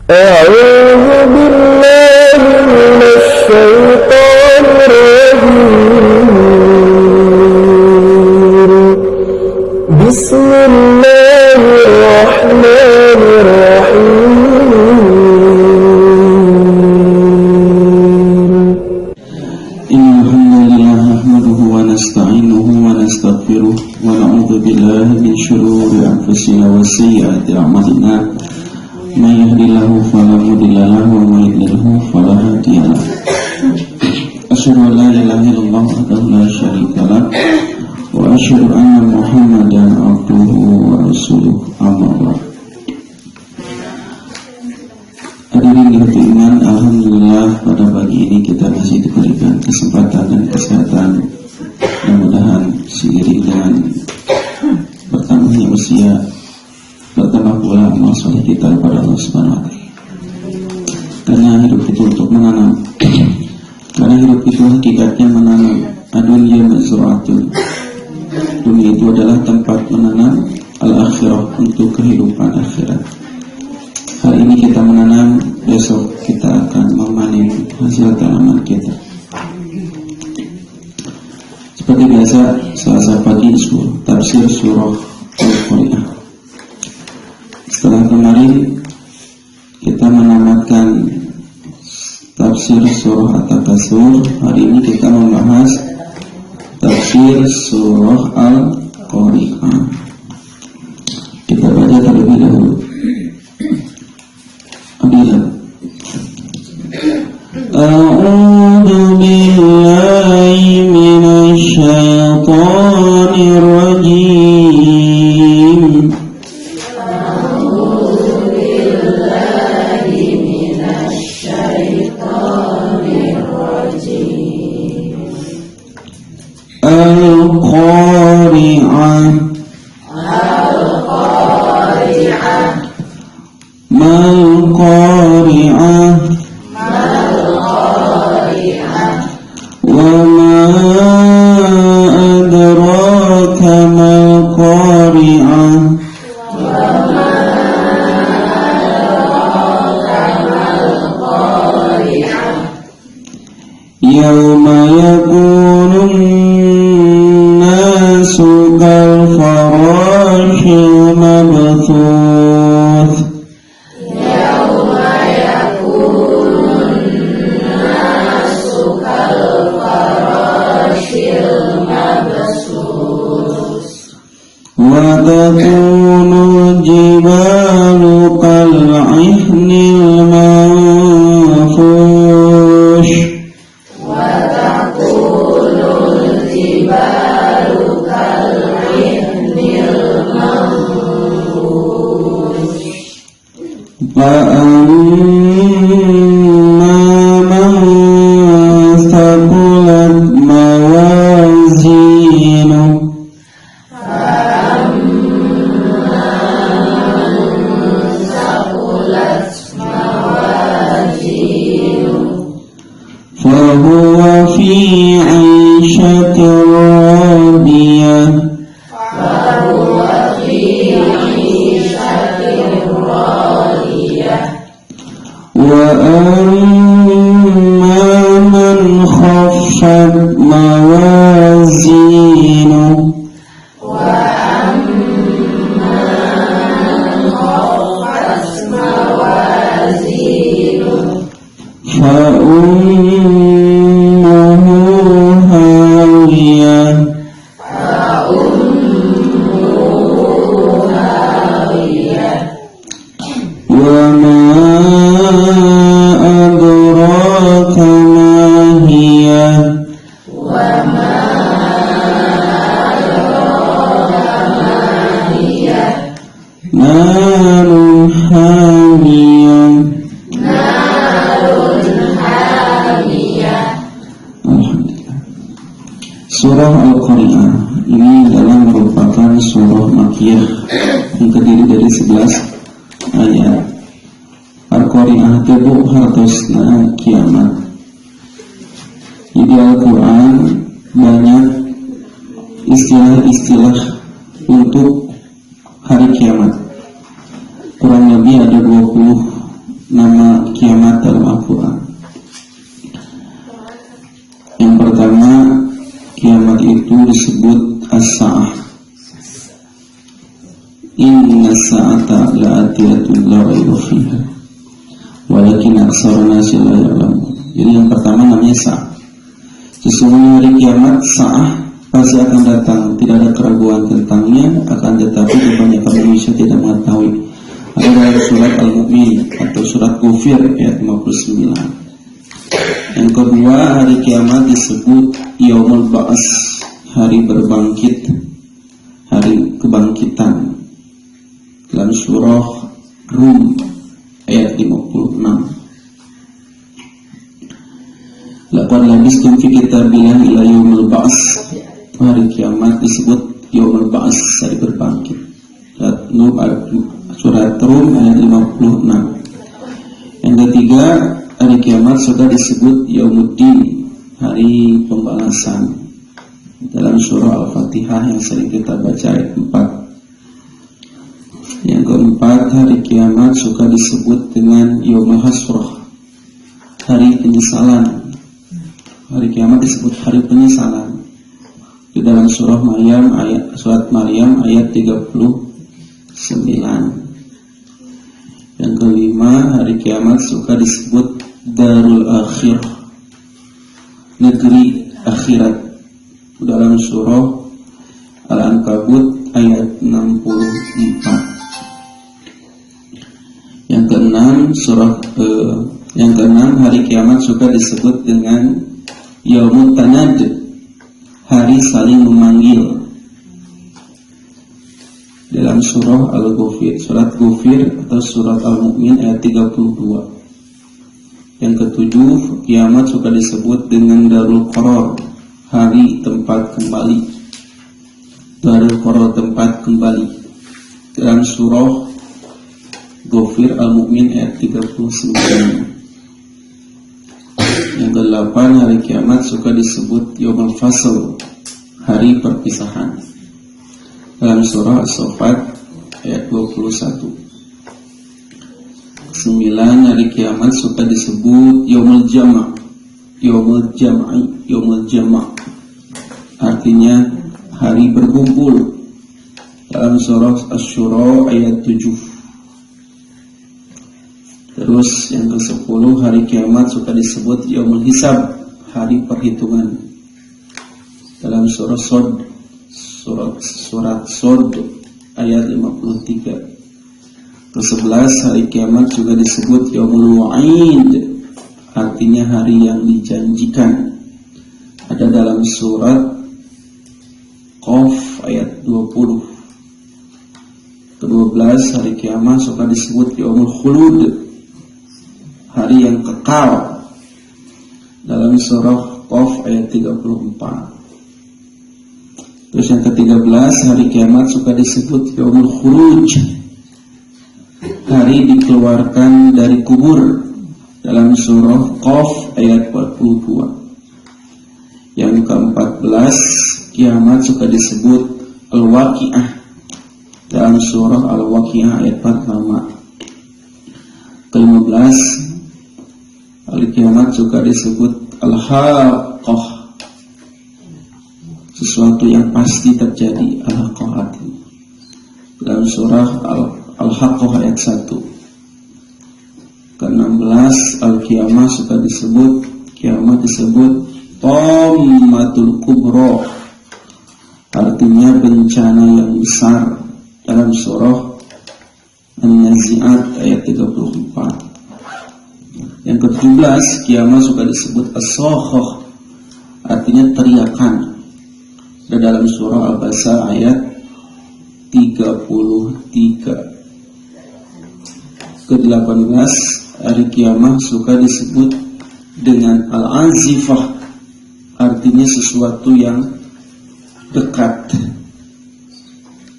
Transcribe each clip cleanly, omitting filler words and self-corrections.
أعوذ بالله من الشيطان الرجيم بسم الله الرحمن الرحيم إن الحمد لله نحمده ونستعينه ونستغفره ونعوذ بالله من شرور أنفسنا وسيئات أعمالنا من يهد الله فلا مضل له ومن يضلل فلا هادي له أشهد أن لا إله إلا الله وحده لا شريك له وأشهد أن محمدا عبده ورسوله أما بعد. Hadirin yang beriman, alhamdulillah pada pagi ini kita masih diberikan kesempatan dan kesehatan. Mudah-mudahan seiring dengan bertambahnya usia, bertambah pula amal soleh kita kepada Allah Subhanahu wa Ta'ala. Karena hidup itu untuk menanam. Karena hidup itu hakikatnya menanam. Adunya mazra'atun. Dunia itu adalah tempat menanam, al-akhirah untuk kehidupan akhirat. Hari ini kita menanam, besok kita akan memanen hasil tanaman kita. Seperti biasa, Selasa pagi tafsir surah Al-Qari'ah. Setelah kemarin kita menamatkan tafsir surah At-Takasur, hari ini kita membahas tafsir surah Al-Qari'ah. Kita baca terlebih dahulu. A'udzu billahi minasy syaithanir rajim. A'udzu billahi minasy syaithanir rajim. Al-Qari'ah. Al-Qari'ah. Mal-Qari'ah. وما أدراك ما القارعة يوم يكون الناس كالفراش المبثوث وتكون الجبال كالعهن المنفوش فأما من ثقلت موازينه فهو في عيشة راضية وأما من خفت موازينه فأمه هاوية وما أدراك ما هي نار حامية. Surah Al-Qari'ah ini adalah merupakan surah Makkiyah yang terdiri dari 11 ayat. Al-Qari'ah tebu hartosna kiamat. Di Al-Quran banyak istilah-istilah untuk hari kiamat. Kurang lebih ada 28 nama kiamat dalam Al-Quran. Yang pertama, kiamat itu disebut as-sa'ah. Inna sa'ata la'atiyatun la raiba fiha walakin aktsarun nasi la ya'lamun. Jadi yang pertama namanya sa'ah. Sesungguhnya hari kiamat sa'ah pasti akan datang, tidak ada keraguan tentangnya, akan tetapi kebanyakan manusia tidak mengetahui. Ada dalam surat Al-Mu'min atau surat Ghafir ayat 59. Yang kedua, hari kiamat disebut Yaumul Ba'as, hari berbangkit, hari kebangkitan. Dalam surah Rum ayat 56. Laqad labistum fi kitabillah ila yaumil ba's. Hari kiamat disebut Yaumul Ba'as, hari berbangkit. Surat Rum ayat 56. Yang ketiga, hari kiamat sudah disebut Yaumuddin, hari pembalasan. Dalam surah Al-Fatihah yang sering kita baca ayat 4. Yang keempat, hari kiamat suka disebut dengan Yaumul Hasrah, hari penyesalan. Hari kiamat disebut hari penyesalan. Di dalam surat Maryam ayat 39. Yang kelima, hari kiamat suka disebut Darul Akhir, negeri akhirat. Dalam surah Al-Ankabut ayat 64. Yang keenam, hari kiamat suka disebut dengan Yaumut Tanad, hari saling memanggil. Dalam surah Al-Ghafir, surat Ghafir atau surat Al-Mu'min ayat 32. Yang ketujuh, kiamat suka disebut dengan Darul Qarar, hari tempat kembali. Darul Qarar, tempat kembali. Dalam surah Ghafir Al-Mu'min ayat 39. Yang kedelapan, hari kiamat suka disebut Yaumul Fasl, hari perpisahan. Dalam surah As-Saffat ayat 21. 9, hari kiamat suka disebut Yaumul Jama'. Yaumul Jama', artinya hari berkumpul. Dalam surah Asy-Syura ayat 7. Terus yang ke-10, hari kiamat suka disebut Yaumul Hisab, hari perhitungan. Dalam surah Sod ayat 53. Ke-11, hari kiamat juga disebut Yaumul Wa'id, artinya hari yang dijanjikan. Ada dalam surat Qaf ayat 20. Ke-12, hari kiamat suka disebut Yaumul Khulud, hari yang kekal. Dalam surah Qaf ayat 34. Terus yang ke-13, hari kiamat suka disebut Yaumul Khuruj, hari dikeluarkan dari kubur. Dalam surah Qaf ayat 42. Yang ke-14, kiamat suka disebut Al-Waqi'ah. Dalam surah Al-Waqi'ah ayat 45. Ke-15, hari kiamat juga disebut Al-Haqqah, sesuatu yang pasti terjadi. Al-Haqqah dalam surah Al-Haqqah ayat 1. Ke-16, Al-Qiyamah suka disebut, kiamat disebut Tammatul Kubra, artinya bencana yang besar. Dalam surah An-Nazi'at ayat 34. Yang ke-17, kiamat suka disebut As-Sakhah, artinya teriakan. Dan dalam surah Al-Basa ayat 33. Ke-18, hari kiamat suka disebut dengan Al-Azifah, artinya sesuatu yang dekat.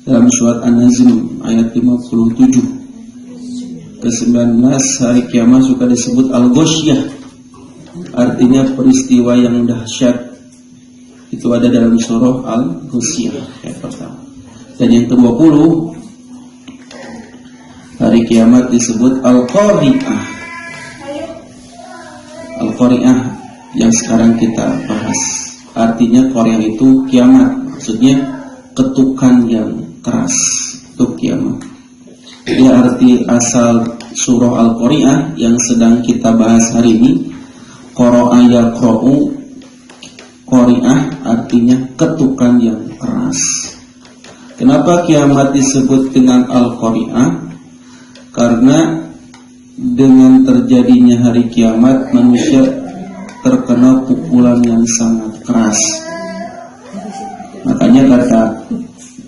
Dalam surat An-Najm ayat 57. Ke-19, hari kiamat suka disebut Al-Ghasyiyah, artinya peristiwa yang dahsyat. Itu ada dalam surah Al-Ghasyiyah ayat pertama. Dan yang ke-20, hari kiamat disebut Al-Qari'ah, Al-Qari'ah yang sekarang kita bahas. Artinya Qari'ah itu kiamat, maksudnya ketukan yang keras, itu kiamat. Jadi arti asal surah Al-Qari'ah yang sedang kita bahas hari ini, qara'a yaqra'u, Qari'ah artinya ketukan yang keras. Kenapa kiamat disebut dengan Al-Qari'ah? Karena dengan terjadinya hari kiamat, manusia terkena pukulan yang sangat keras. Makanya kata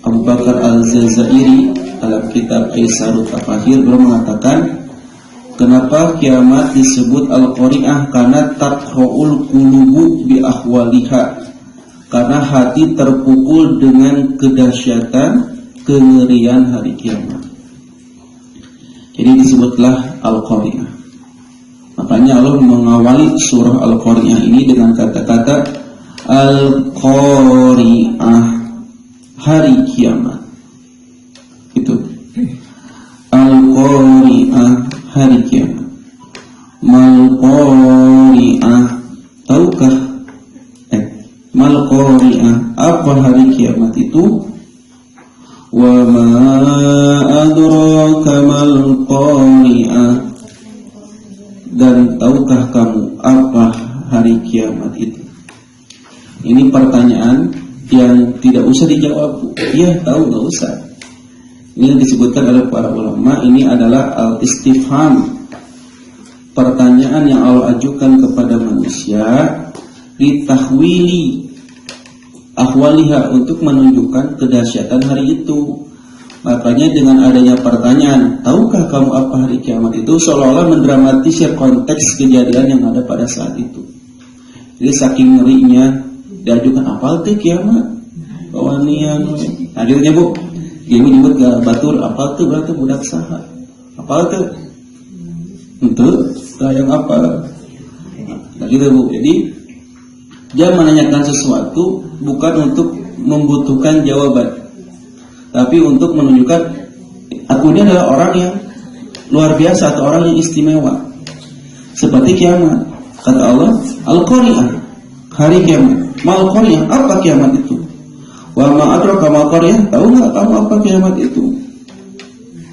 Abu Bakar Al-Jazairi dalam kitab Aisarut Tafahir, beliau mengatakan, kenapa kiamat disebut Al-Qari'ah? Karena taqra'ul qulubu bi ahwaliha, karena hati terpukul dengan kedahsyatan, kengerian hari kiamat. Jadi disebutlah Al-Qari'ah. Makanya Allah mengawali surah Al-Qari'ah ini dengan kata-kata Al-Qari'ah, hari kiamat. Itu Al-Qari'ah, hari kiamat. Mal-Qari'ah, tahukah? Mal-Qari'ah, apa hari kiamat itu? Wa ma adraka mal qari'ah, dan tahukah kamu apa hari kiamat itu? Ini pertanyaan yang tidak usah dijawab. Iya, tahu, nggak usah. Ini yang disebutkan oleh para ulama, ini adalah al-istifham, pertanyaan yang Allah ajukan kepada manusia litahwili ahwaliha, untuk menunjukkan kedahsyatan hari itu. Makanya dengan adanya pertanyaan, tahukah kamu apa hari kiamat itu, seolah-olah mendramatisir konteks kejadian yang ada pada saat itu. Jadi saking ngerinya diajukan, apa itu kiamat? Kawanian. Akhirnya bu, dia menyebut ke batur, apa itu berarti budak saha? Apa itu? Untuk yang apa? Nah gitu bu. Jadi dia menanyakan sesuatu bukan untuk membutuhkan jawaban, tapi untuk menunjukkan aku ini adalah orang yang luar biasa atau orang yang istimewa. Seperti kiamat, kata Allah, Al-Qari'ah, hari kiamat. Mal Qari'ah, apa kiamat itu? Wa ma adraka mal Qari'ah, tahu nggak kamu apa kiamat itu?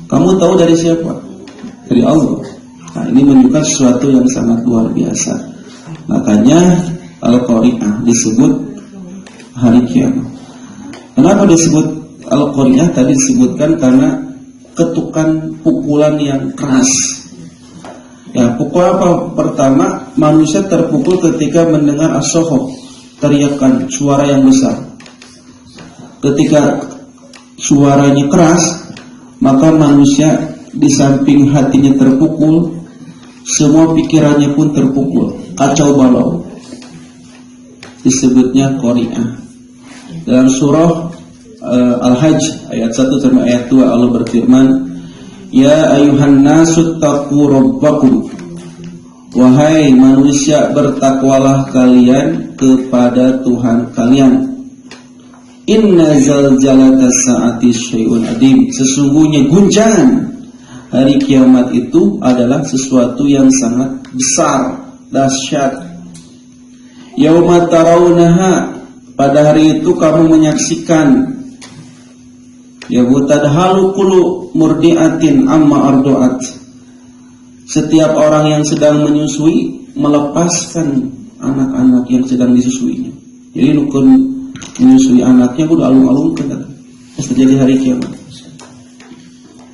Kamu tahu dari siapa? Dari Allah. Nah, ini menunjukkan sesuatu yang sangat luar biasa. Makanya Al-Qari'ah disebut hari kiamat. Kenapa disebut Al-Qari'ah? Tadi disebutkan karena ketukan pukulan yang keras. Ya, pukul apa? Pertama, manusia terpukul ketika mendengar as-sohok, teriakan suara yang besar. Ketika suaranya keras, maka manusia di samping hatinya terpukul, semua pikirannya pun terpukul, kacau balau. Disebutnya Qari'ah. Dalam surah Al-Hajj ayat 1 sampai ayat 2 Allah berfirman, ya ayuhan nasu taqu rabbakum, wahai manusia bertakwalah kalian kepada Tuhan kalian. Inna zalzalata sa'ati syai'un adim, sesungguhnya guncangan hari kiamat itu adalah sesuatu yang sangat besar, dahsyat. Yauma tarawunaha, pada hari itu kamu menyaksikan, ya tadhalu kullu murdiatin amma arduat, setiap orang yang sedang menyusui melepaskan anak-anak yang sedang disusuinya. Jadi nukun menyusui anaknya udah alung-alung kan, pas terjadi hari kiamat,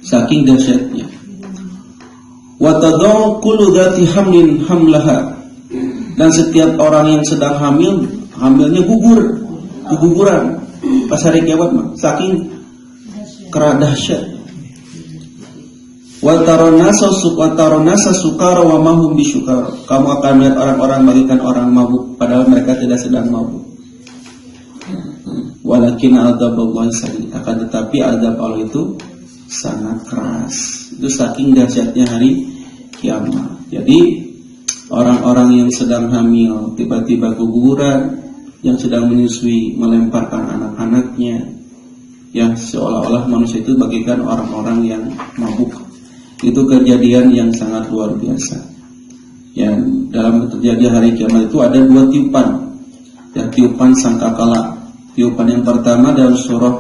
saking dahsyatnya. Wa tadau kullu dzati hamlin hamlaha, dan setiap orang yang sedang hamil, hamilnya keguguran pas hari kiamat mah, saking dahsyat. Wa taronasa sukara wa mahum bisyukara, kamu akan melihat orang-orang bagikan orang mabuk padahal mereka tidak sedang mabuk. Walakin adzaballahi sadid, akan tetapi azab Allah itu sangat keras. Itu saking dahsyatnya hari kiamat. Jadi orang-orang yang sedang hamil tiba-tiba keguguran, yang sedang menyusui melemparkan anak-anaknya, yang seolah-olah manusia itu bagikan orang-orang yang mabuk. Itu kejadian yang sangat luar biasa. Ya, dalam terjadi hari kiamat itu ada dua tiupan. Ya, tiupan sangkakala. Tiupan yang pertama dalam surah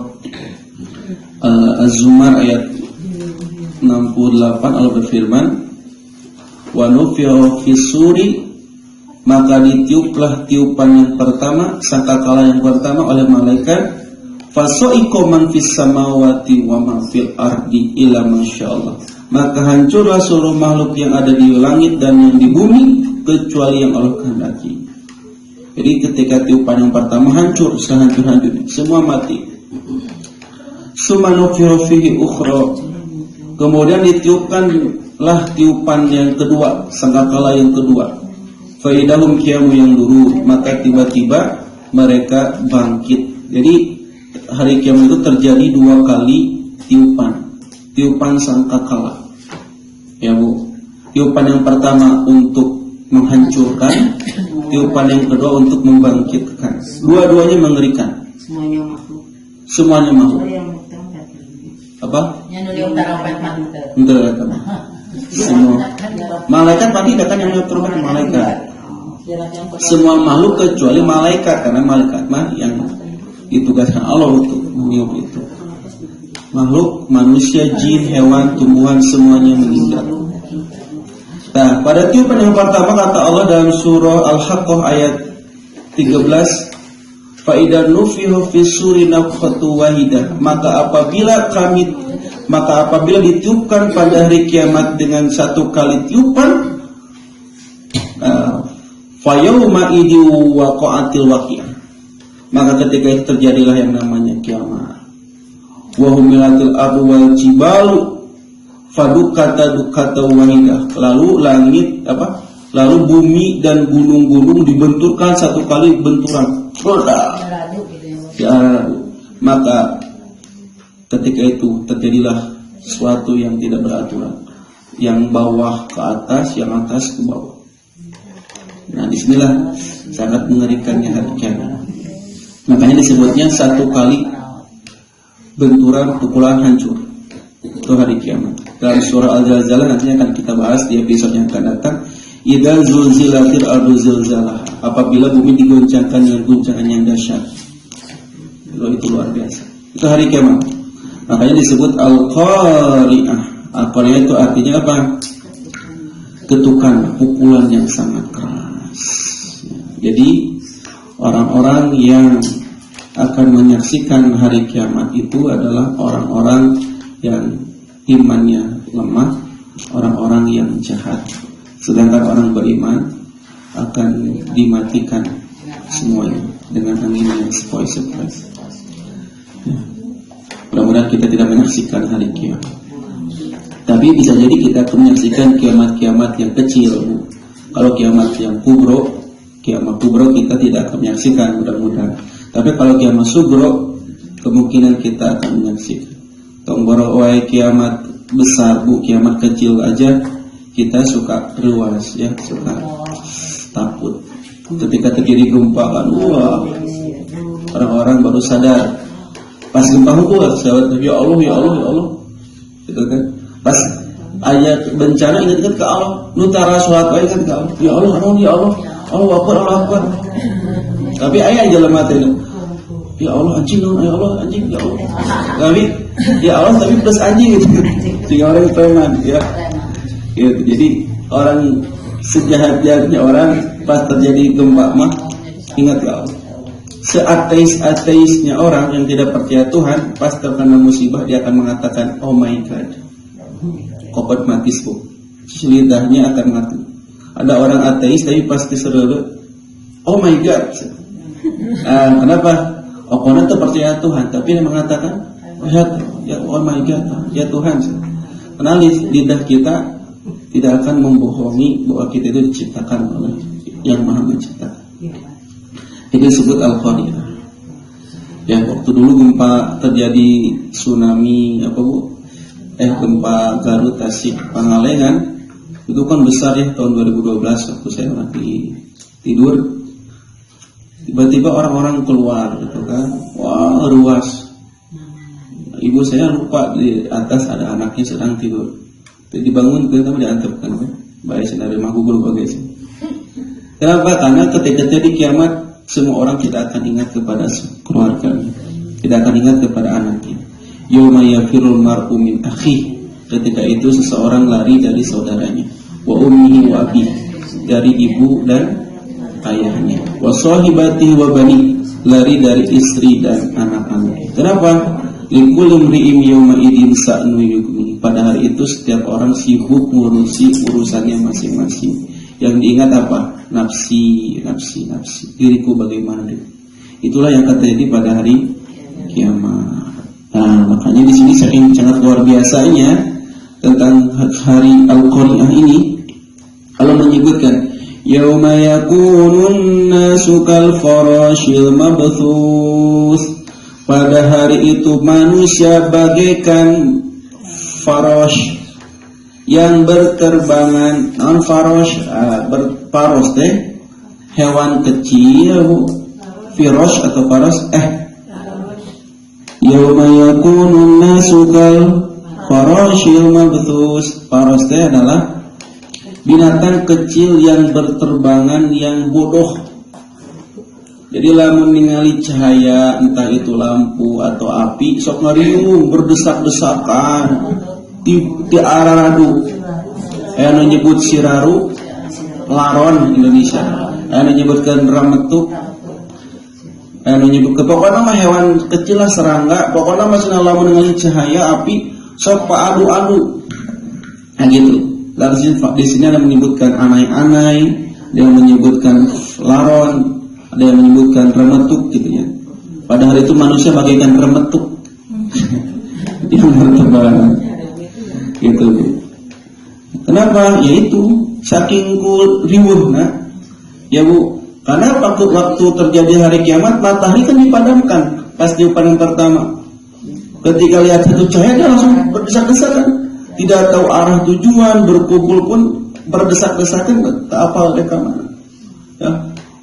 Az-Zumar ayat 68 Allah berfirman, wa nufi'a fis-suri, maka ditiuplah tiupan yang pertama, sangkakala yang pertama oleh malaikat, fasoiko man fis samawati wa man fil ardi illa masyaallah, maka hancurlah seluruh makhluk yang ada di langit dan yang di bumi kecuali yang Allah kehendaki. Jadi ketika tiupan yang pertama hancur, sehancur-hancurnya, semua mati. Sumanufiru fihi ukhra, kemudian ditiupkanlah tiupan yang kedua, sangkakala yang kedua. Faidahum qiyamun yanzurun, maka tiba-tiba mereka bangkit. Jadi hari kiamat itu terjadi dua kali tiupan sangkakala. Ya Bu, tiupan yang pertama untuk menghancurkan, tiupan yang kedua untuk membangkitkan. Dua-duanya mengerikan. Semuanya makhluk. Apa? Semua malaikat tadi kan yang menyebutkan malaikat. Semua makhluk kecuali malaikat, karena malaikat mah yang ditugaskan Allah untuk meniup itu. Makhluk manusia, jin, hewan, tumbuhan semuanya meninggal. Nah, pada tiupan yang pertama kata Allah dalam surah Al-Haqqah ayat 13, fa idza nufiha fis suri nafkhatu wahidah, maka apabila ditiupkan pada hari kiamat dengan satu kali tiupan, fa yauma idzi waqa'atil waqi'ah, maka ketika itu terjadilah yang namanya kiamat. Wa humilatil ardu wal jibalu fadukata dukata wahidah, lalu bumi dan gunung-gunung dibenturkan satu kali benturan. Maka ketika itu terjadilah sesuatu yang tidak beraturan, yang bawah ke atas, yang atas ke bawah. Nah, disinilah sangat mengerikannya hari kiamat. Makanya disebutnya satu kali benturan, pukulan, hancur. Itu hari kiamat. Dalam surah Al-Zalzalah nantinya akan kita bahas di episode yang akan datang. Idza zulzilatil ardu zilzalaha, apabila bumi digoncangkan dengan guncangan yang dahsyat. Itu luar biasa. Itu hari kiamat. Makanya disebut Al-Qari'ah. Al-Qari'ah itu artinya apa? Ketukan, pukulan yang sangat keras. Jadi orang-orang yang akan menyaksikan hari kiamat itu adalah orang-orang yang imannya lemah, orang-orang yang jahat. Sedangkan orang beriman akan dimatikan semuanya dengan angin yang sepoi-sepoi. Ya. Mudah-mudahan kita tidak menyaksikan hari kiamat. Tapi bisa jadi kita akan menyaksikan kiamat-kiamat yang kecil. Kalau kiamat yang kubro kita tidak akan menyaksikan, mudah-mudahan. Tapi kalau kiamat sugro, kemungkinan kita akan menyaksikan. Tongboro wae kiamat besar, Bu, kiamat kecil aja kita suka ruas, ya, suka takut. Ketika terjadi gempa kan, wah, orang-orang baru sadar. Pas gempa hukum, sahabat, ya Allah, ya Allah, ya Allah, gitu kan. Pas ayat bencana ingat ke Allah, nutara suatu ingat ke Allah, ya Allah, ya Allah, Allah Akbar, Allah Akbar. Tapi ayat jalan mati, ya Allah anjing, ya Allah anjing, ya Allah. Tapi ya Allah tapi plus anjing gitu. Sehingga orang preman, ya. Gitu. Jadi orang sejahat-jahatnya orang pas terjadi gempa mah ingat ya Allah. Seateis-ateisnya orang yang tidak percaya Tuhan, pas terkena musibah dia akan mengatakan oh my God, kopet mati bu, lidahnya akan mati. Ada orang ateis tapi pasti seru, oh my God. Kenapa? Orang itu percaya Tuhan tapi dia mengatakan oh my God, ya Tuhan. Karena lidah kita tidak akan membohongi bahwa kita itu diciptakan oleh yang Maha Menciptakan. Itu disebut Al-Qari'ah. Ya, waktu dulu gempa terjadi tsunami gempa Garut, Tasik, Pangalengan itu kan besar ya tahun 2012 waktu saya lagi tidur. Tiba-tiba orang-orang keluar gitu kan. Wah, ruas. Ibu saya lupa di atas ada anaknya sedang tidur. Dibangun kita diantepkan kan. Baik senari mah Google bagai Kenapa? Karena ketika terjadi kiamat, semua orang tidak akan ingat kepada keluarganya, tidak akan ingat kepada anaknya. Yauma yafirul mar'u min akhihi. Ketika itu seseorang lari dari saudaranya, wa ummihi wa abihi, dari ibu dan ayahnya, wa sahibatihi wa bani, lari dari istri dan anak-anak. Kenapa? Likulli imri'in yawma idzin sa'nu yughni. Pada hari itu setiap orang sibuk ngurusi urusannya masing-masing. Yang diingat apa? Nafsi, nafsi, nafsi. Diriku bagaimana diri. Itulah yang akan terjadi pada hari kiamat. Nah, makanya di sini sangat luar biasanya tentang hari Al-Qari'ah ini. Allah menyebutkan, yauma yakunun nasu kal farashil mabthus. Pada hari itu manusia bagaikan farash yang berterbangan. Non farash, berparos teh hewan kecil, firash atau paras. Yauma yakunun nasu kal farashil mabthus. Paras teh adalah binatang kecil yang berterbangan, yang bodoh. Jadi lamun ningali cahaya, entah itu lampu atau api, sok ngariung berdesak-desakan di arah radu. Anu nyebut siraru, laron Indonesia. Anu nyebutkan rametuk. Anu nyebut pokoknya mah hewan kecil lah, serangga. Pokoknya masih lamun ningali cahaya api, sok paadu-adu. Nah gitu. Lalu di sini ada menyebutkan anai-anai, dia menyebutkan laron, ada yang menyebutkan remetuk gitu ya. Pada hari itu manusia bagaikan remetuk yang berterbangan gitu. Kenapa? Yaitu saking riuh ya Bu. Karena waktu terjadi hari kiamat, matahari kan dipadamkan pas di panen pertama. Ketika lihat satu cahaya dia langsung berdesak-desakan, tidak tahu arah tujuan, berkumpul pun berdesak-desakan, tak apa mereka mana. Ya.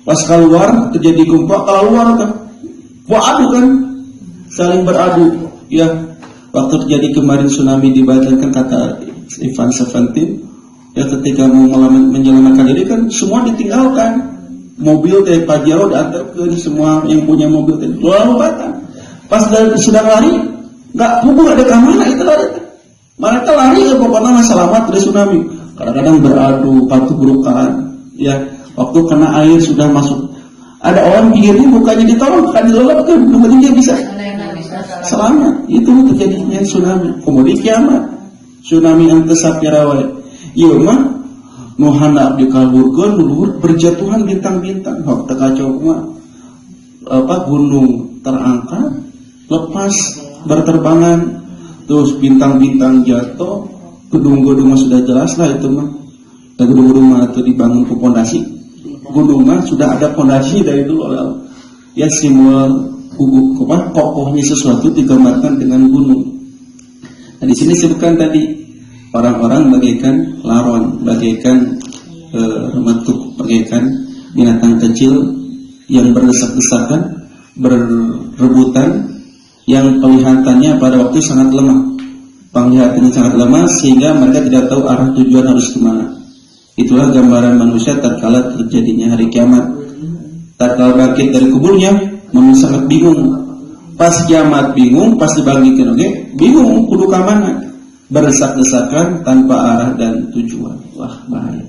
Pas keluar terjadi gempa, keluar kan, beradu kan, saling beradu. Ya, waktu terjadi kemarin tsunami di Batam kan kata Ivan Seventeen, ya ketika mau menyelamatkan diri kan semua ditinggalkan, mobil dari Pajero diantarkan, semua yang punya mobil dari lalu Batam. Pas sedang lari, nggak hubung ada kemana itu lari. Mereka lari ke pokoknya selamat dari tsunami. Kadang-kadang beradu, patu-burukan, ya. Waktu kena air sudah masuk, ada orang pinggirnya bukannya ditolong, bukan dilelapkan, kemudian dia bisa selamat. Itu terjadinya tsunami. Kemudian kiamat, tsunami ante sapirawai. Iya mah, nuhana abdi kalburkeun luhur berjatuhan bintang-bintang. Hok tekacau mah, gunung terangkat, lepas berterbangan, terus bintang-bintang jatuh, gedung-gedung sudah jelas lah itu mah. Gedung-gedung mah itu dibangun ke pondasi. Gunung mah sudah ada pondasi dari dulu oleh Allah. Ya simbol kokohnya sesuatu digambarkan dengan gunung. Nah di sini disebutkan tadi orang-orang bagaikan laron, bagaikan remetuk, bagaikan binatang kecil yang berdesak-desakan, berebutan, yang kelihatannya pada waktu sangat lemah. Penglihatannya sangat lemah sehingga mereka tidak tahu arah tujuan harus kemana. Itulah gambaran manusia tatkala terjadinya hari kiamat. Tatkala bangkit dari kuburnya, manusia sangat bingung. Pas kiamat bingung, pas dibangkitkan bingung kudu ka mana. Berdesak-desakan tanpa arah dan tujuan. Wah, bahaya.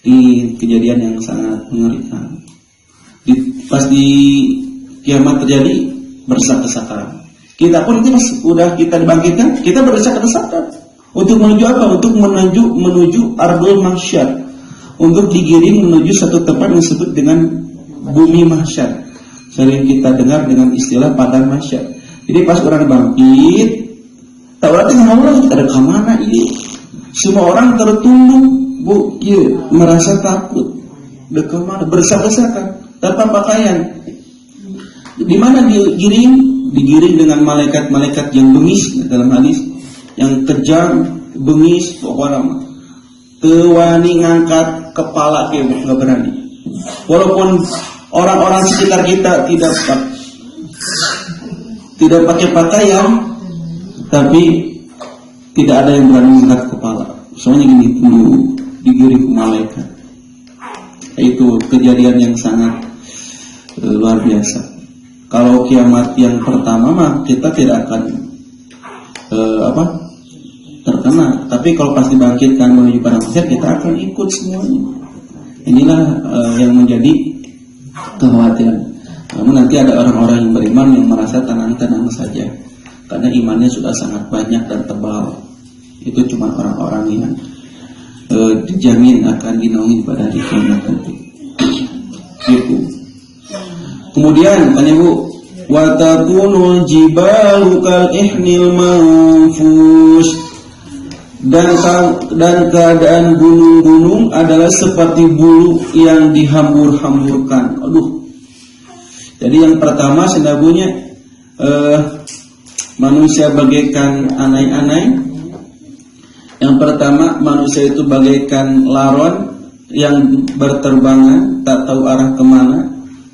Ini kejadian yang sangat mengerikan. Pas di kiamat terjadi, berdesak-desakan. Kita pun itu udah kita dibangkitkan, kita berdesak-desakan. Untuk menuju apa? Untuk menuju ardul mahsyar. Untuk digiring menuju satu tempat yang disebut dengan bumi mahsyar. Sering kita dengar dengan istilah padang mahsyar. Jadi pas orang bangkit, tak berarti Allah ada kemana ini? Semua orang tertunduk, Bu, ya, merasa takut. Kemana? Berdesak-desakan tanpa pakaian. Di mana digiring? Digiring dengan malaikat-malaikat yang bengis dalam hadis. Yang kejam, bengis, pokoknya tewani ngangkat kepala dia nggak berani. Walaupun orang-orang sekitar kita tidak pakai pakaian, tapi tidak ada yang berani mengangkat kepala. Soalnya gini, digiring malaikat. Itu kejadian yang sangat luar biasa. Kalau kiamat yang pertama mah kita tidak akan terkena, tapi kalau pasti bangkitkan menuju padang mahsyar kita akan ikut semuanya. Inilah yang menjadi kekhawatiran. Namun nanti ada orang-orang yang beriman yang merasa tenang-tenang saja karena imannya sudah sangat banyak dan tebal. Itu cuma orang-orang yang dijamin akan dinaungi pada hari kiamat nanti. Gitu. Kemudian tanya Bu, wa takunul jibalu kal ihnil manfush, dan keadaan gunung-gunung adalah seperti bulu yang dihambur-hamburkan. Aduh. Jadi yang pertama senabunya manusia bagaikan anai-anai. Yang pertama manusia itu bagaikan laron yang berterbangan, tak tahu arah kemana,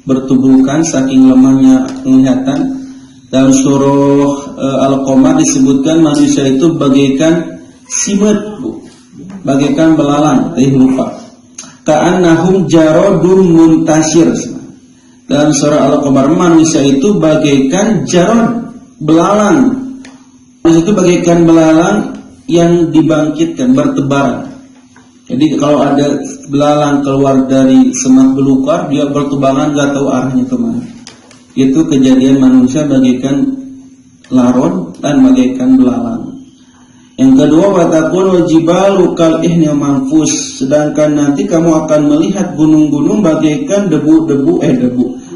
bertuburkan saking lemahnya penglihatan. Dalam surah Al-Qamar disebutkan manusia itu bagaikan simet, bagaikan belalang, lupa. Ka'annahum jarodun muntasir. Dalam surah Al-Qamar manusia itu bagaikan jarod, belalang. Manusia itu bagaikan belalang yang dibangkitkan, bertebaran. Jadi kalau ada belalang keluar dari semak belukar, dia bertebaran gak tahu arahnya kemana. Itu kejadian manusia bagaikan laron dan bagaikan belalang. Yang kedua, watakun jibalu kal ihnil manfus. Sedangkan nanti kamu akan melihat gunung-gunung bagaikan debu,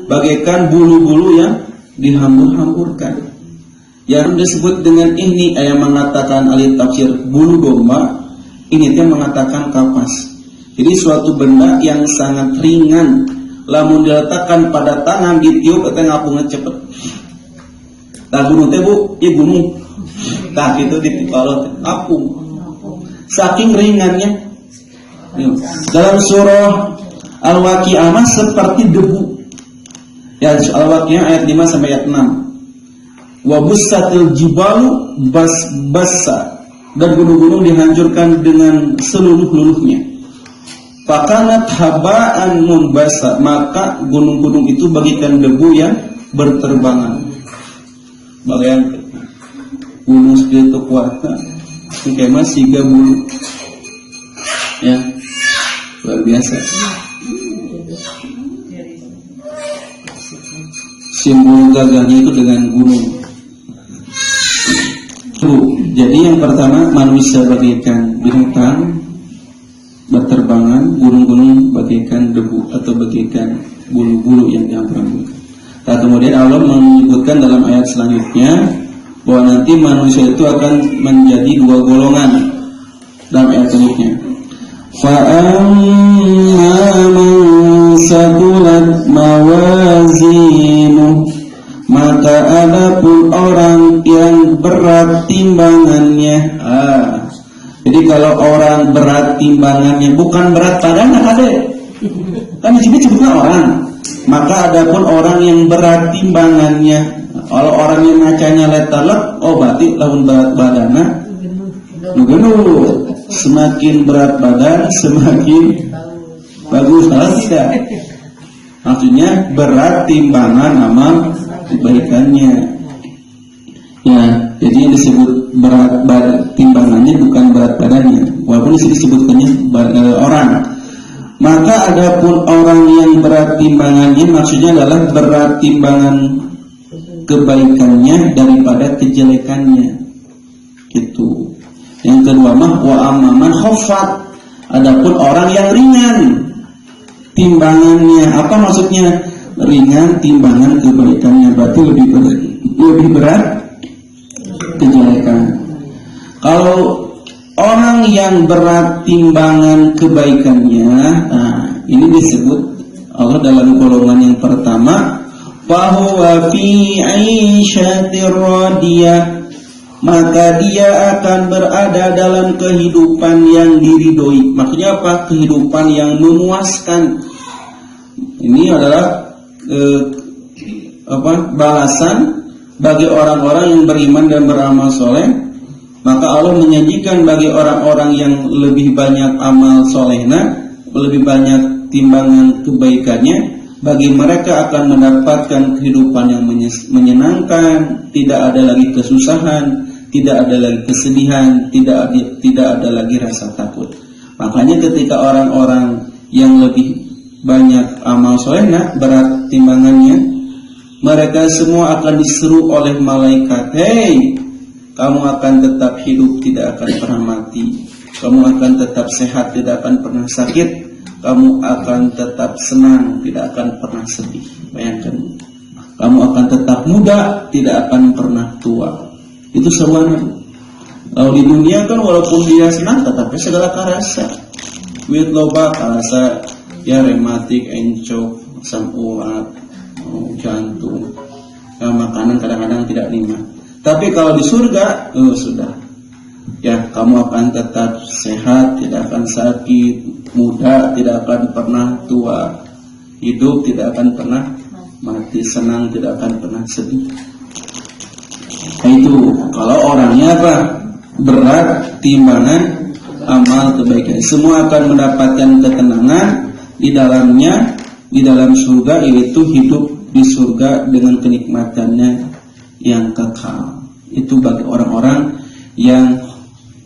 bagaikan bulu-bulu yang dihambur-hamburkan. Yang disebut dengan ini yang mengatakan ahli tafsir bulu domba, ini yang mengatakan kapas. Jadi suatu benda yang sangat ringan, lamun diletakkan pada tangan ditiup atau ngapungnya cepet. Nah gunung teh Bu, iya gunung. Nah itu ditiup apung. Saking ringannya. Dalam surah Al-Waqi'ah seperti debu. Ya, Al-Waqi'ah ayat 5 sampai ayat 6. Wa bussatil jibalu bassa, dan gunung-gunung dihancurkan dengan seluruh-luruhnya. Fakanat haba'an munbasa, maka gunung-gunung itu bagikan debu yang berterbangan. Bagian gunung segitu kuatnya, kayak masih gabung, ya luar biasa. Simbol gagahnya itu dengan gunung. Jadi yang pertama manusia bagaikan binatang berterbangan, gunung-gunung bagaikan debu atau bagaikan bulu-bulu yang dihamburkan. Nah, kemudian Allah menyebutkan dalam ayat selanjutnya bahwa nanti manusia itu akan menjadi dua golongan dalam ayat selanjutnya. Fa'amma man saqulat mawazinu, maka adapun orang yang berat timbangannya. Jadi kalau orang berat timbangannya, bukan berat badan, kan di sini sebutnya orang. Maka adapun orang yang berat timbangannya, kalau orang yang ngacanya letalek, oh berarti lawan berat badannya nugenuh. Semakin berat badan semakin bagus, tidak? Maksudnya berat timbangan amal kebaikannya. Ya, jadi yang disebut berat timbangannya bukan berat badannya, walaupun disebutkannya orang. Maka adapun orang yang berat timbangannya maksudnya adalah berat timbangan kebaikannya daripada kejelekannya. Gitu. Yang kedua mah wa amman khaffat, adapun orang yang ringan timbangannya. Apa maksudnya? Ringan timbangan kebaikannya, berarti lebih berat kejelekan. Kalau orang yang berat timbangan kebaikannya, nah ini disebut Allah dalam golongan yang pertama, fahuwa fi 'aisyatir radiyah, maka dia akan berada dalam kehidupan yang diridhoi. Maksudnya apa? Kehidupan yang memuaskan. Ini adalah balasan bagi orang-orang yang beriman dan beramal soleh. Maka Allah menjanjikan bagi orang-orang yang lebih banyak amal solehna, lebih banyak timbangan kebaikannya, bagi mereka akan mendapatkan kehidupan yang menyenangkan, tidak ada lagi kesusahan, tidak ada lagi kesedihan, tidak ada lagi rasa takut. Makanya ketika orang-orang yang lebih banyak amal soleh, berat timbangannya, mereka semua akan diseru oleh malaikat, hei, kamu akan tetap hidup, tidak akan pernah mati. Kamu akan tetap sehat, tidak akan pernah sakit. Kamu akan tetap senang, tidak akan pernah sedih. Bayangkan, kamu akan tetap muda, tidak akan pernah tua. Itu seruan. Lalu di dunia kan walaupun dia senang, tetapi segala karasa. Duit loba, karasa ya rematik, encok, asam urat, jantung. Ya, makanan kadang-kadang tidak nikmat. Tapi kalau di surga, sudah. Ya, kamu akan tetap sehat, tidak akan sakit, muda, tidak akan pernah tua, hidup, tidak akan pernah mati, senang, tidak akan pernah sedih. Nah, itu kalau orangnya apa? Berat timbangan amal kebaikan. Semua akan mendapatkan ketenangan di dalamnya, di dalam surga, yaitu hidup di surga dengan kenikmatannya yang kekal. Itu bagi orang-orang yang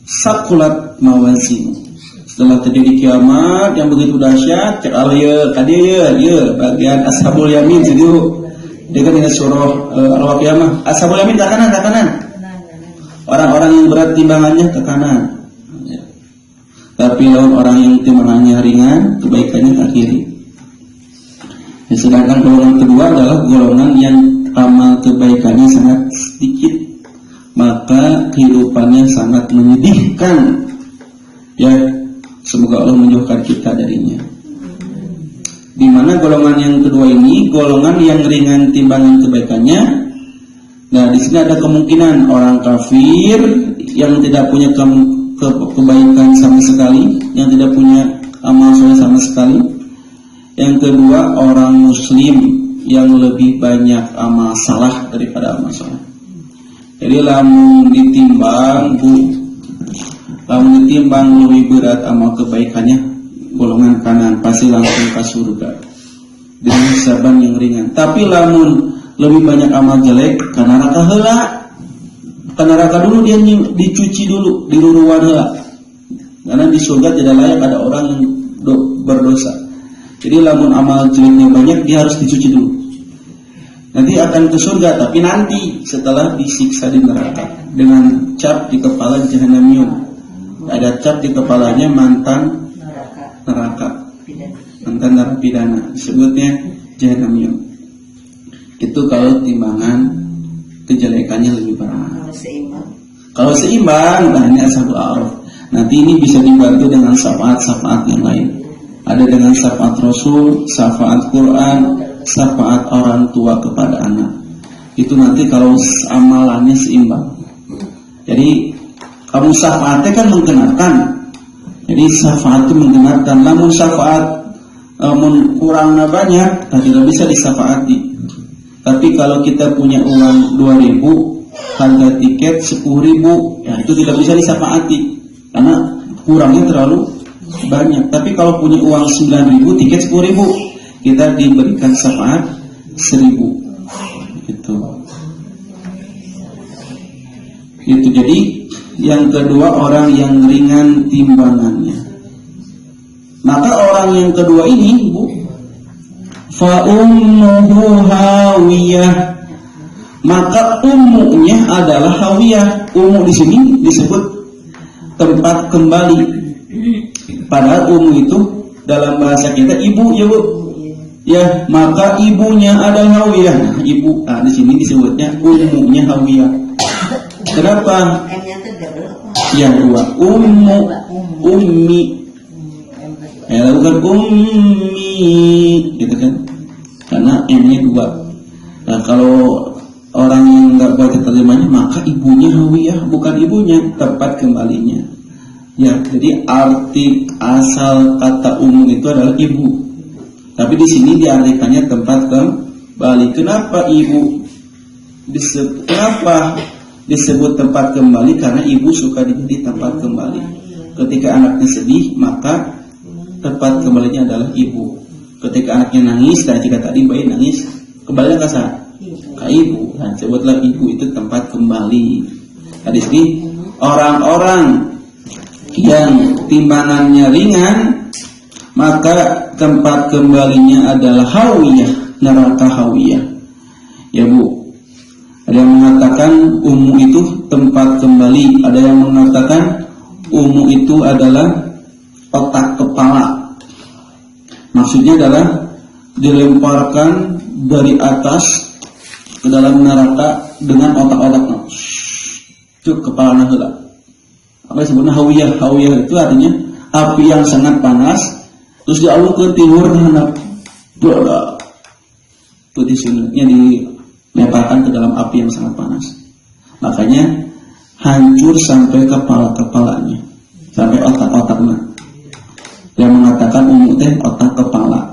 sakulat mawazin. Setelah terjadi kiamat yang begitu dahsyat, cek ya, bagian ashabul yamin situ. Dia kan ingat surah Al-Waqiah. Ashabul yamin ke kanan. Orang-orang yang berat timbangannya ke kanan. Tapi lawan orang yang timbangannya ringan, kebaikannya ke kiri. Ya, sedangkan golongan kedua adalah golongan yang amal kebaikannya sangat sedikit, maka kehidupannya sangat menyedihkan. Ya, semoga Allah menjauhkan kita darinya. Di mana golongan yang kedua ini golongan yang ringan timbangan kebaikannya. Nah, di sini ada kemungkinan orang kafir yang tidak punya kebaikan sama sekali, yang tidak punya amal soleh sama sekali. Yang kedua orang muslim yang lebih banyak amal salah daripada amal soleh. Jadi lamun ditimbang lebih berat amal kebaikannya, golongan kanan pasti langsung ke surga dengan hisaban yang ringan. Tapi lamun lebih banyak amal jelek, ke neraka heula. Ke neraka dulu dia dicuci dulu, diruruan heula. Karena di surga tidak layak ada orang yang berdosa. Jadi lamun amal jeleknya banyak, dia harus dicuci dulu. Nanti akan ke surga, tapi nanti setelah disiksa di neraka dengan cap di kepala Jahannamium. Ada cap di kepalanya mantan neraka, mantan narapidana, disebutnya Jahannamium. Itu kalau timbangan kejelekannya lebih berat. Kalau seimbang, nah ini ashabul a'raf. Nanti ini bisa dibantu dengan syafaat-syafaat yang lain. Ada dengan syafaat Rasul, syafaat Quran, syafaat orang tua kepada anak. Itu nanti kalau amalannya seimbang. Jadi kamu syafaatnya kan menggenapkan. Jadi syafaat itu menggenapkan. Namun syafaat kurangnya banyak, tidak bisa disyafaati. Tapi kalau kita punya uang 2.000, harga tiket 10.000, ya itu tidak bisa disyafaati karena kurangnya terlalu banyak. Tapi kalau punya uang 9.000, tiket 10.000, kita diberikan syafaat 1.000. Itu jadi yang kedua orang yang ringan timbangannya. Maka orang yang kedua ini, fa ummuhu hawiyah, maka ummunya adalah hawiyah. Ummu di sini disebut tempat kembali. Padahal ummu itu dalam bahasa kita ibu, ya Bu. Ya, maka ibunya adalah hawiyah. Nah, ibu, di sini disebutnya ummunya hawiyah. Kenapa? Yang dua, ummi. Ya, bukan ummi, gitu kan? Karena M-nya dua. Nah, kalau orang yang nggak baca terjemahnya, maka ibunya hawiyah, bukan ibunya, tempat kembalinya. Ya, jadi arti asal kata umum itu adalah ibu. Tapi di sini diartikannya tempat kembali. Kenapa ibu kenapa disebut tempat kembali? Karena ibu suka jadi tempat kembali. Ketika anaknya sedih, maka tempat kembalinya adalah ibu. Ketika anaknya nangis, dan jika tadi bayi nangis, kembalinya ke sana, ke ibu. Nah, sebutlah ibu itu tempat kembali. Nah, di sini orang-orang yang timbangannya ringan, maka tempat kembalinya adalah hawiyah, neraka hawiyah. Ya Bu, ada yang mengatakan ummu itu tempat kembali, ada yang mengatakan ummu itu adalah otak kepala. Maksudnya adalah dilemparkan dari atas ke dalam neraka dengan otak-otaknya. Cuk kepala heula. Apa disebutnya hawiyah? Hawiyah itu artinya api yang sangat panas, terus dialungkeun ti luhur handap. Itu disunatnya dilemparkan ke dalam api yang sangat panas. Makanya hancur sampai kepala-kepalanya, sampai otak-otaknya. Yang mengatakan umum teh otak kepala.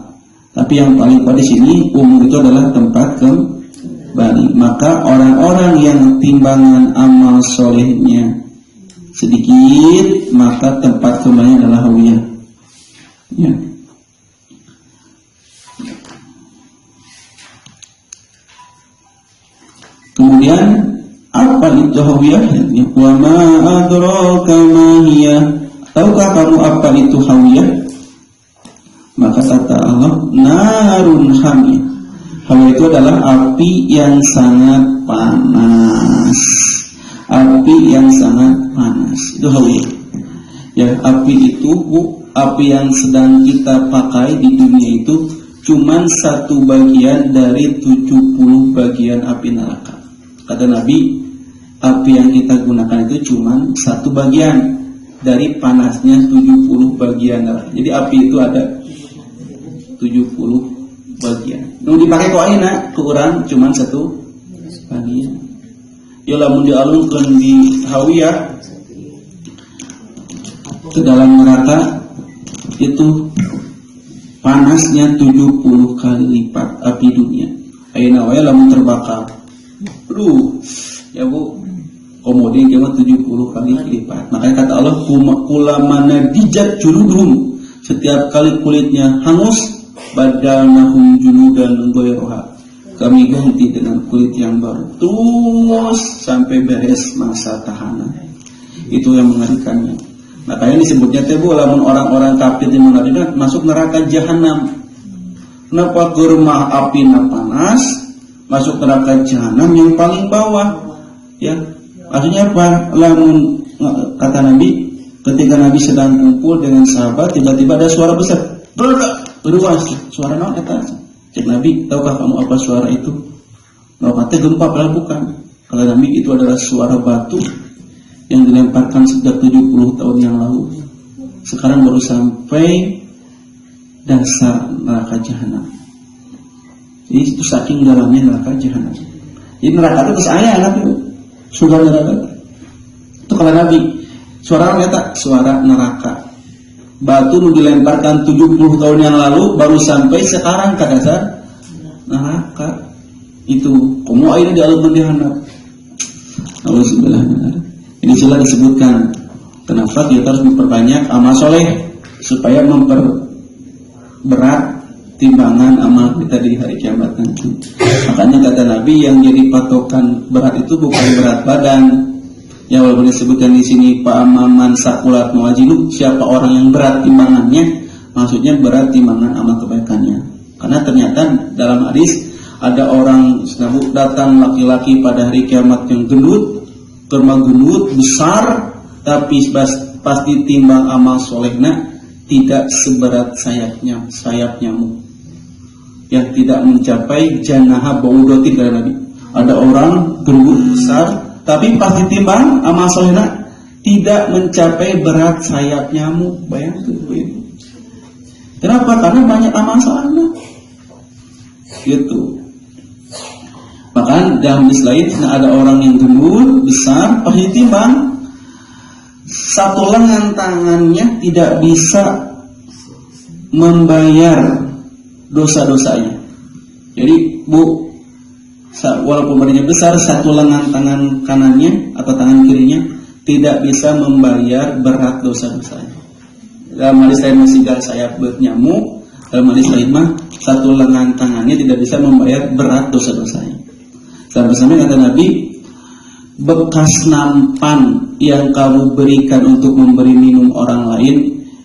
Tapi yang paling pada sini umum itu adalah tempat kembali. Maka orang-orang yang timbangan amal solehnya sedikit, maka tempat kembali adalah hawiyah. Ya. Kemudian apa itu hawiyah? Wa ma adraka ma hiya. Tahukah kamu apa itu hawiyah? Maka kata Allah, narun hamiyah. Hawiyah itu adalah api yang sangat panas. Api yang sangat panas. Itu hawiyah. Ya, api itu api yang sedang kita pakai di dunia itu cuman satu bagian dari 70 bagian api neraka. Kata Nabi, api yang kita gunakan itu cuman satu bagian dari panasnya 70 bagian neraka. Jadi api itu ada 70 bagian. Nu dipakai ku ayeuna ku urang cuman satu bagian. Ya lamun dialungkeun di hawiyah ke dalam neraka itu panasnya 70 kali lipat api dunia. Ayeuna wae lamun terbakar. Aduh, ya Bu, komodin cuma 70 kali lipat. Makanya kata Allah, kulamana dijat juluduhum, setiap kali kulitnya hangus, badalnahum juludan ghayraha, kami ganti dengan kulit yang baru terus sampai beres masa tahanan. Itu yang mengerikannya. Makanya disebutnya teh Bu, lamun orang-orang kafir di Madinah masuk neraka jahanam. Kenapa germah apinya panas, masuk neraka jahanam yang paling bawah? Ya, artinya apa? Lamun kata Nabi, ketika Nabi sedang kumpul dengan sahabat, tiba-tiba ada suara besar, beruas. Suara naon eta? Cek Nabi, tahukah kamu apa suara itu? Nah, kata gempa, padahal bukan. Kata Nabi, itu adalah suara batu yang dilemparkan sejak 70 tahun yang lalu. Sekarang baru sampai dasar neraka jahanam. Jadi itu saking dalamnya neraka jahanam. Jadi neraka itu saya Nabi, surga neraka. Itu kalau Nabi, suara apa? Suara neraka. Batu nu dilemparkan 70 tahun yang lalu baru sampai sekarang ke dasar neraka. Itu komo ayeuna dialungkeun di handap. Alhamdulillah. Ini sudah disebutkan kenapa kita harus memperbanyak amal soleh supaya memperberat timbangan amal kita di hari kiamat nanti. Makanya kata Nabi, yang jadi patokan berat itu bukan berat badan. Ya, walaupun disebutkan di sini pa'amaman sakulat mawazinu, siapa orang yang berat timbangannya, maksudnya berat timbangan amal kebaikannya. Karena ternyata dalam hadis ada orang datang laki-laki pada hari kiamat yang gendut, gendut besar, tapi pas ditimbang amal solehnya tidak seberat sayapnya yang tidak mencapai janaha baudotin kata Nabi. Ada orang gendut besar, tapi pas ditimbang amal solehnya tidak mencapai berat sayap nyamuk. Bayangkan itu. Kenapa? Karena banyak amal solehnya. Gitu. Bahkan dalam hadis lain ada orang yang gendut besar, pas ditimbang satu lengan tangannya tidak bisa membayar dosa-dosanya. Jadi Bu, walaupun badannya besar, satu lengan tangan kanannya atau tangan kirinya tidak bisa membayar berat dosa-dosanya. Dalam hadis lain mesigar sayap beut nyamuk, dalam hadis lain mah satu lengan tangannya tidak bisa membayar berat dosa-dosanya. Sampai-sampai kata Nabi, bekas nampan yang kamu berikan untuk memberi minum orang lain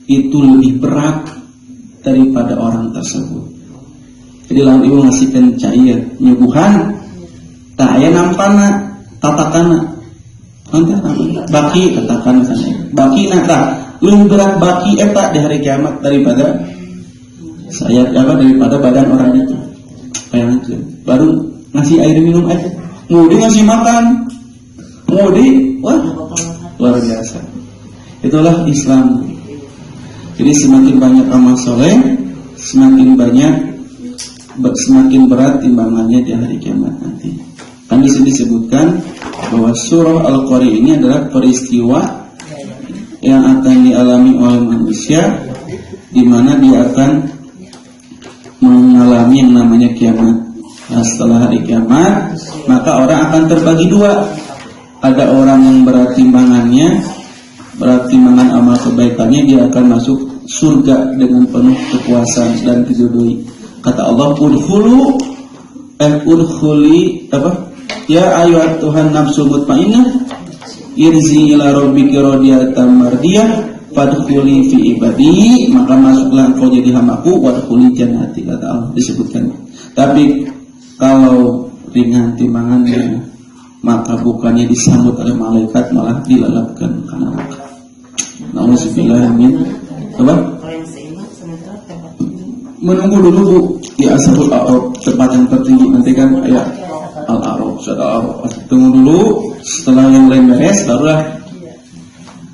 itu lebih berat daripada orang tersebut. Jadi lawan ibu ngasihkan cair nyuguhan, tak aya nampana, tatakana, baki katakan sana, baki nata, lebih berat baki eta di hari kiamat daripada sayap daripada badan orang itu. Bayangkan, baru ngasih air minum aja, mudi ngasih makan, mudi, wah luar biasa. Itulah Islam. Jadi semakin banyak amal soleh, semakin berat timbangannya di hari kiamat nanti. Kan di sini disebutkan bahwa surah Al-Qari ini adalah peristiwa yang akan dialami oleh manusia, di mana dia akan mengalami yang namanya kiamat. Nah, setelah hari kiamat, maka orang akan terbagi dua. Ada orang yang berat timbangannya, berat timbangan amal kebaikannya, dia akan masuk surga dengan penuh kepuasan dan diridhoi. Kata Allah, udkhuli ya ayyuhat Tuhan nafsul mutmainnah irji ila rabbiki radiyatan mardiyah fadkhuli fi ibadi, maka masuklah engkau jadi hamaku wadkhuli jannati, kata Allah disebutkan. Tapi kalau ringan timbangannya, maka bukannya disambut oleh malaikat, malah dilelapkan ke neraka. Nauzubillah min menunggu dulu Bu di Ashabul A'raf, tempat yang tertinggi nanti kan ya Al-A'raf, sudah A'raf. Tunggu dulu, setelah yang lain beres barulah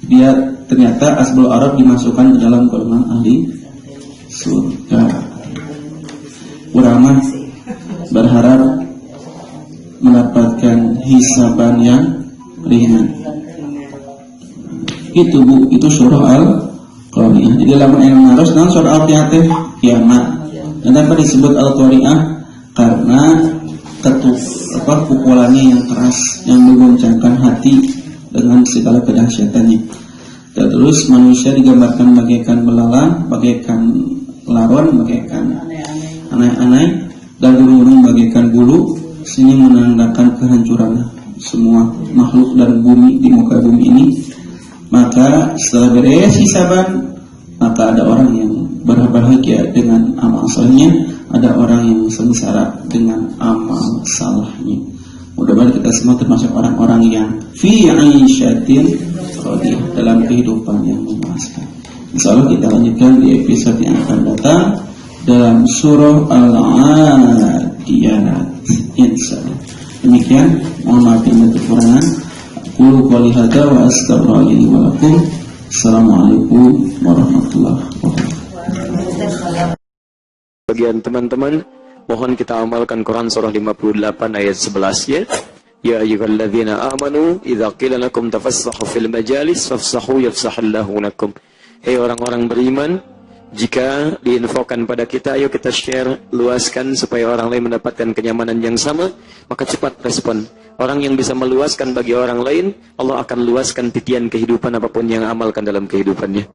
dia ternyata Ashabul A'raf dimasukkan ke dalam golongan ahli surga. Urama berharap mendapatkan hisaban yang ringan. Itu Bu, itu surah Al-Qari'ah. Jadi dalam yang harus dalam surah Al-Qiyamah kiamat. Dan kenapa disebut Al-Qari'ah? Karena pukulannya yang keras, yang menggoncangkan hati dengan segala kedahsyatannya. Dan terus manusia digambarkan bagaikan belalang, bagaikan laron, bagaikan aneh-aneh, dan gunung-gunung bagaikan bulu, sini menandakan kehancuran semua makhluk dan bumi di muka bumi ini. Maka setelah beres hisaban, maka ada orang yang berbahagia dengan amal salehnya, ada orang yang sengsara dengan amal salahnya. Mudah-mudahan kita semua termasuk orang-orang yang fi 'aisyatin radiyah, dalam kehidupan yang memuaskan. Insyaallah kita lanjutkan di episode yang akan datang dalam surah Al-Adiyat. Insyaallah. Demikian, mohon maaf yang kekurangan. Qul qouli hadza wa astaghfirullahi wa lakum. Assalamualaikum warahmatullahi wabarakatuh. Bagian teman-teman, mohon kita amalkan Quran surah 58 ayat 11 ya. Ya ayyuhalladzina amanu idza qila lakum tafassahu fil majalis fafsahu yafsahullahu lakum. Hei orang-orang beriman, jika diinfokan pada kita, ayo kita share, luaskan supaya orang lain mendapatkan kenyamanan yang sama, maka cepat respon. Orang yang bisa meluaskan bagi orang lain, Allah akan luaskan titian kehidupan apapun yang amalkan dalam kehidupannya.